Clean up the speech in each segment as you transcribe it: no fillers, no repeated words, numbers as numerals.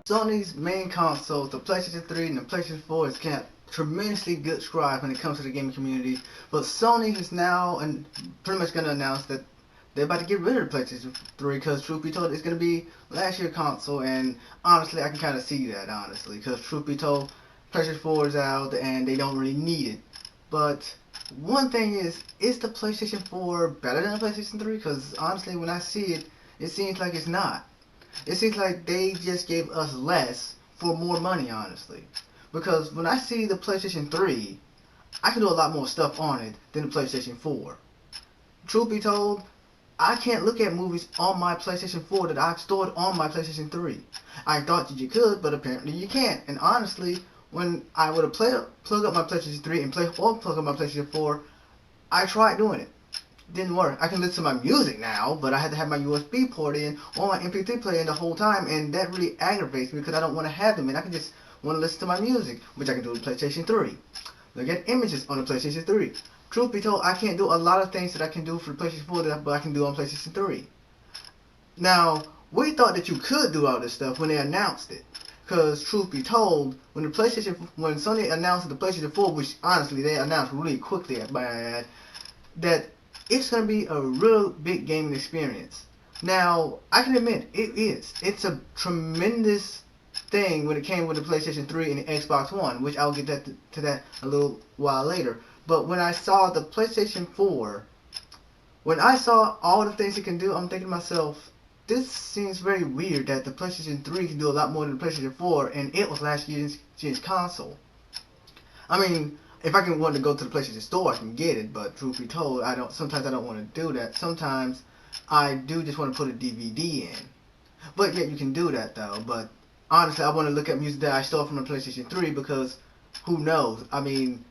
Sony's main consoles, the PlayStation 3 and the PlayStation 4, has got tremendously good strides when it comes to the gaming community. But Sony is now and pretty much going to announce that they're about to get rid of the PlayStation 3 because, truth be told, it's going to be last year's console. And honestly, I can kind of see that, honestly, because, truth be told, PlayStation 4 is out and they don't really need it. But one thing is the PlayStation 4 better than the PlayStation 3? Because honestly, when I see it, it seems like it's not. It seems like they just gave us less for more money, honestly. Because when I see the PlayStation 3, I can do a lot more stuff on it than the PlayStation 4. Truth be told, I can't look at movies on my PlayStation 4 that I've stored on my PlayStation 3. I thought that you could, but apparently you can't. And honestly, when I would have plug up my PlayStation 3 and plug up my PlayStation 4, I tried doing it. Didn't work. I can listen to my music now, but I had to have my USB port in or my MP3 player in the whole time, and that really aggravates me because I don't want to have them in. I can just want to listen to my music, which I can do with PlayStation 3. Look at images on the PlayStation 3. Truth be told, I can't do a lot of things that I can do for the PlayStation 4 but I can do on PlayStation 3. Now, we thought that you could do all this stuff when they announced it. Because, truth be told, when Sony announced the PlayStation 4, which honestly they announced really quickly, that it's going to be a real big gaming experience. Now, I can admit, it is. It's a tremendous thing when it came with the PlayStation 3 and the Xbox One, which I'll get to that a little while later. But when I saw the PlayStation 4, when I saw all the things it can do, I'm thinking to myself, this seems very weird that the PlayStation 3 can do a lot more than the PlayStation 4, and it was last year's console. I mean, if I can want to go to the PlayStation Store, I can get it. But truth be told, Sometimes I don't want to do that. Sometimes I do just want to put a DVD in. But yet you can do that though. But honestly, I want to look at music that I stole from the PlayStation 3 because who knows? I mean,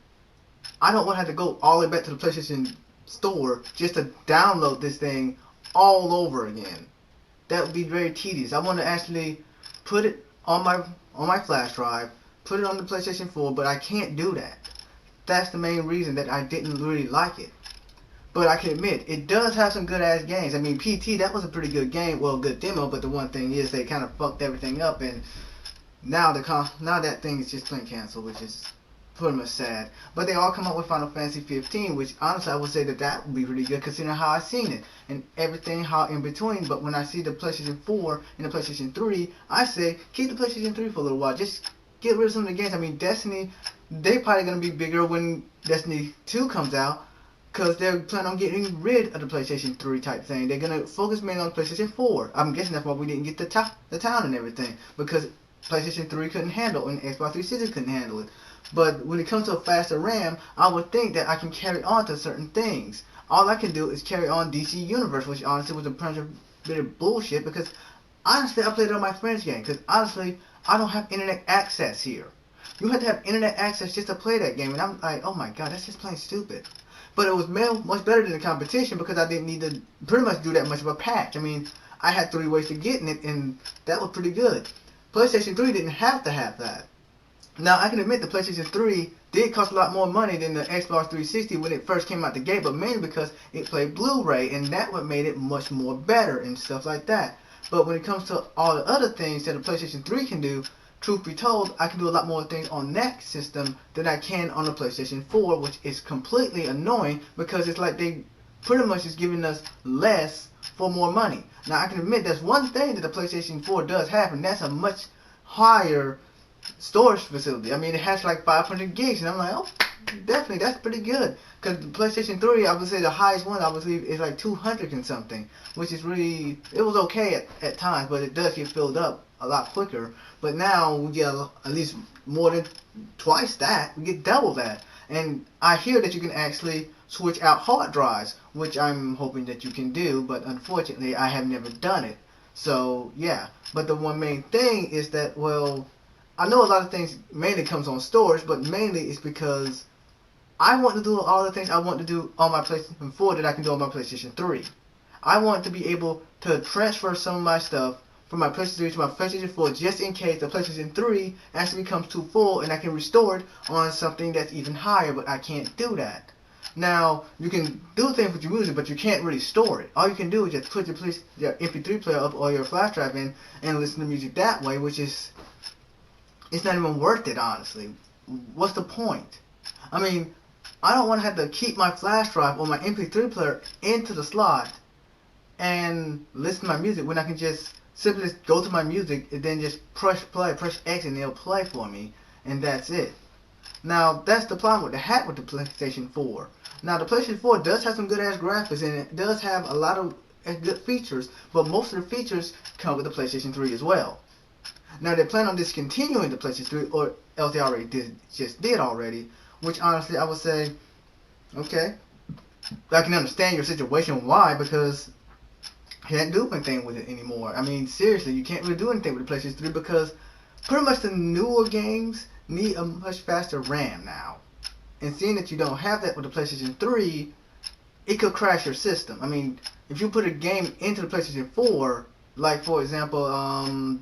I don't want to have to go all the way back to the PlayStation Store just to download this thing all over again. That would be very tedious. I want to actually put it on my flash drive, put it on the PlayStation 4, but I can't do that. That's the main reason that I didn't really like it. But I can admit, it does have some good ass games. I mean, PT, that was a pretty good game, well, good demo, but the one thing is they kind of fucked everything up, and now that thing is just plain canceled, which is pretty much sad. But they all come up with Final Fantasy 15, which honestly I would say that would be pretty good considering how I seen it and everything how in between. But when I see the PlayStation 4 and the PlayStation 3, I say keep the PlayStation 3 for a little while. Just get rid of some of the games. I mean, Destiny, they probably gonna be bigger when Destiny 2 comes out, because they're planning on getting rid of the PlayStation 3 type thing. They're gonna focus mainly on PlayStation 4. I'm guessing that's why we didn't get the town and everything, because PlayStation 3 couldn't handle and Xbox 360 couldn't handle it. But when it comes to a faster RAM, I would think that I can carry on to certain things. All I can do is carry on DC Universe, which honestly was a bunch of bit of bullshit, because honestly I played it on my friend's game, because honestly I don't have internet access here. You have to have internet access just to play that game, and I'm like, oh my god, that's just plain stupid. But it was much better than the competition because I didn't need to pretty much do that much of a patch. I mean, I had 3 ways to get in it, and that was pretty good. PlayStation 3 didn't have to have that. Now, I can admit the PlayStation 3 did cost a lot more money than the Xbox 360 when it first came out the gate, but mainly because it played Blu-ray, and that what made it much more better and stuff like that. But when it comes to all the other things that the PlayStation 3 can do, truth be told, I can do a lot more things on that system than I can on the PlayStation 4, which is completely annoying because it's like they pretty much is giving us less for more money. Now, I can admit that's one thing that the PlayStation 4 does have, and that's a much higher storage facility. I mean, it has like 500 gigs, and I'm like, oh, definitely, that's pretty good. Because the PlayStation 3, I would say the highest one, I believe, is like 200 and something, which is really, it was okay at times, but it does get filled up a lot quicker. But now we get at least more than twice that. We get double that. And I hear that you can actually switch out hard drives, which I'm hoping that you can do, but unfortunately, I have never done it. So, yeah. But the one main thing is that, well, I know a lot of things mainly comes on storage, but mainly it's because I want to do all the things I want to do on my PlayStation 4 that I can do on my PlayStation 3. I want to be able to transfer some of my stuff from my PlayStation 3 to my PlayStation 4 just in case the PlayStation 3 actually becomes too full and I can restore it on something that's even higher, but I can't do that. Now, you can do things with your music, but you can't really store it. All you can do is just put your MP3 player up or your flash drive in and listen to music that way, which is, it's not even worth it, honestly. What's the point? I mean, I don't want to have to keep my flash drive or my MP3 player into the slot and listen to my music when I can just simply go to my music and then just press play, press X, and it'll play for me, and that's it. Now, that's the problem with the PlayStation 4. Now, the PlayStation 4 does have some good ass graphics, and it does have a lot of good features, but most of the features come with the PlayStation 3 as well. Now, they plan on discontinuing the PlayStation 3, or else they already did already, which honestly I would say, okay, I can understand your situation. Why? Because you can't do anything with it anymore. I mean, seriously, you can't really do anything with the PlayStation 3 because pretty much the newer games need a much faster RAM now. And seeing that you don't have that with the PlayStation 3, it could crash your system. I mean, if you put a game into the PlayStation 4, like for example,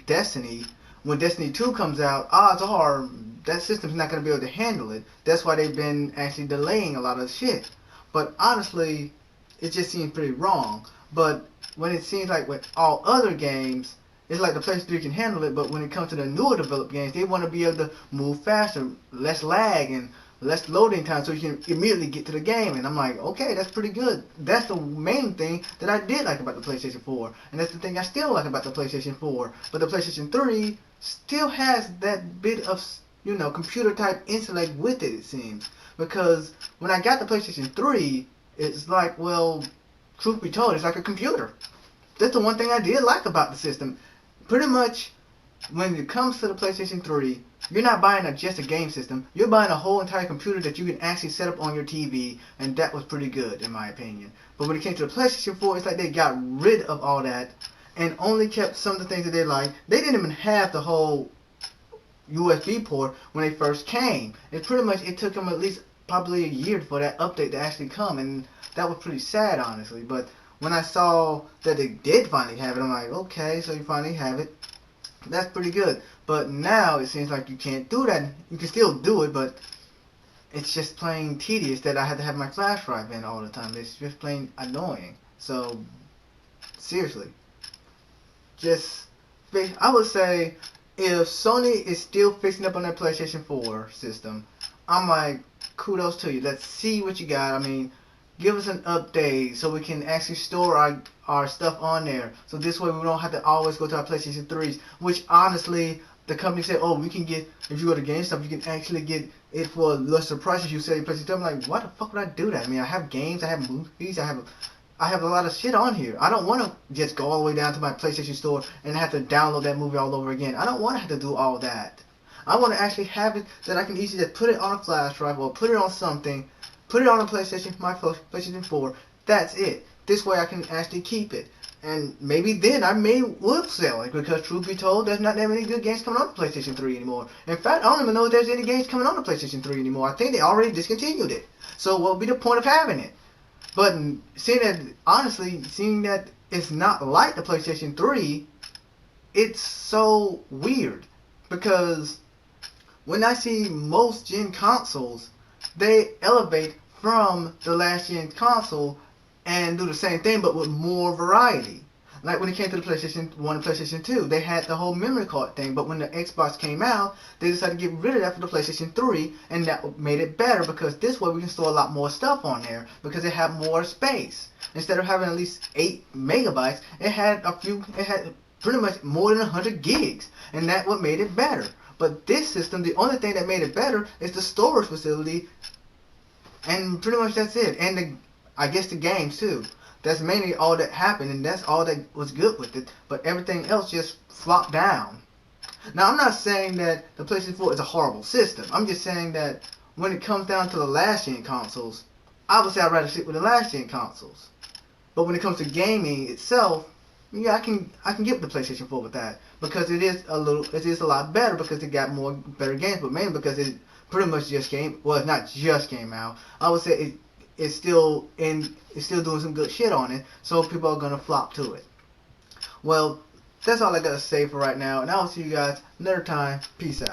Destiny, when Destiny 2 comes out, odds are that system's not going to be able to handle it. That's why they've been actually delaying a lot of shit. But honestly, it just seems pretty wrong. But when it seems like with all other games, it's like the PlayStation 3 can handle it, but when it comes to the newer developed games, they want to be able to move faster, less lag, and less loading time so you can immediately get to the game. And I'm like, okay, that's pretty good. That's the main thing that I did like about the PlayStation 4. And that's the thing I still like about the PlayStation 4. But the PlayStation 3 still has that bit of, you know, computer type intellect with it seems. Because when I got the PlayStation 3, it's like, well, truth be told, it's like a computer. That's the one thing I did like about the system. Pretty much, when it comes to the PlayStation 3, you're not buying just a game system. You're buying a whole entire computer that you can actually set up on your TV, and that was pretty good, in my opinion. But when it came to the PlayStation 4, it's like they got rid of all that and only kept some of the things that they liked. They didn't even have the whole USB port when they first came. It pretty much, it took them at least probably a year for that update to actually come, and that was pretty sad, honestly. But when I saw that they did finally have it, I'm like, okay, so you finally have it. That's pretty good. But now it seems like you can't do that. You can still do it, but it's just plain tedious that I have to have my flash drive in all the time. It's just plain annoying. So, seriously. I would say, if Sony is still fixing up on their PlayStation 4 system, I'm like, kudos to you. Let's see what you got. I mean, give us an update so we can actually store our stuff on there. So this way we don't have to always go to our PlayStation 3s, which honestly, the company said, oh, we can get, if you go to GameStop, you can actually get it for lesser prices. You say PlayStation 3. I'm like, why the fuck would I do that? I mean, I have games, I have movies, I have a lot of shit on here. I don't want to just go all the way down to my PlayStation store and have to download that movie all over again. I don't want to have to do all that. I want to actually have it that I can easily just put it on a flash drive or put it on something, put it on a PlayStation, my PlayStation 4. That's it. This way I can actually keep it. And maybe then I would sell it, because truth be told, there's not that many good games coming on the PlayStation 3 anymore. In fact, I don't even know if there's any games coming on the PlayStation 3 anymore. I think they already discontinued it. So what would be the point of having it? But honestly, seeing that it's not like the PlayStation 3, it's so weird. Because when I see most gen consoles, they elevate from the last gen console and do the same thing but with more variety. Like when it came to the PlayStation 1 and PlayStation 2, they had the whole memory card thing, but when the Xbox came out, they decided to get rid of that for the PlayStation 3, and that made it better, because this way we can store a lot more stuff on there, because it had more space. Instead of having at least 8 megabytes, it had pretty much more than 100 gigs, and that's what made it better. But this system, the only thing that made it better is the storage facility, and pretty much that's it. And I guess the games too. That's mainly all that happened, and that's all that was good with it. But everything else just flopped down. Now, I'm not saying that the PlayStation 4 is a horrible system. I'm just saying that when it comes down to the last gen consoles, I would say I'd rather stick with the last gen consoles. But when it comes to gaming itself, yeah, I can get with the PlayStation 4 with that, because it is a lot better, because it got better games, but mainly because it pretty much just it's not just came out. I would say it's still doing some good shit on it, so people are gonna flop to it. Well, that's all I gotta say for right now, and I will see you guys another time. Peace out.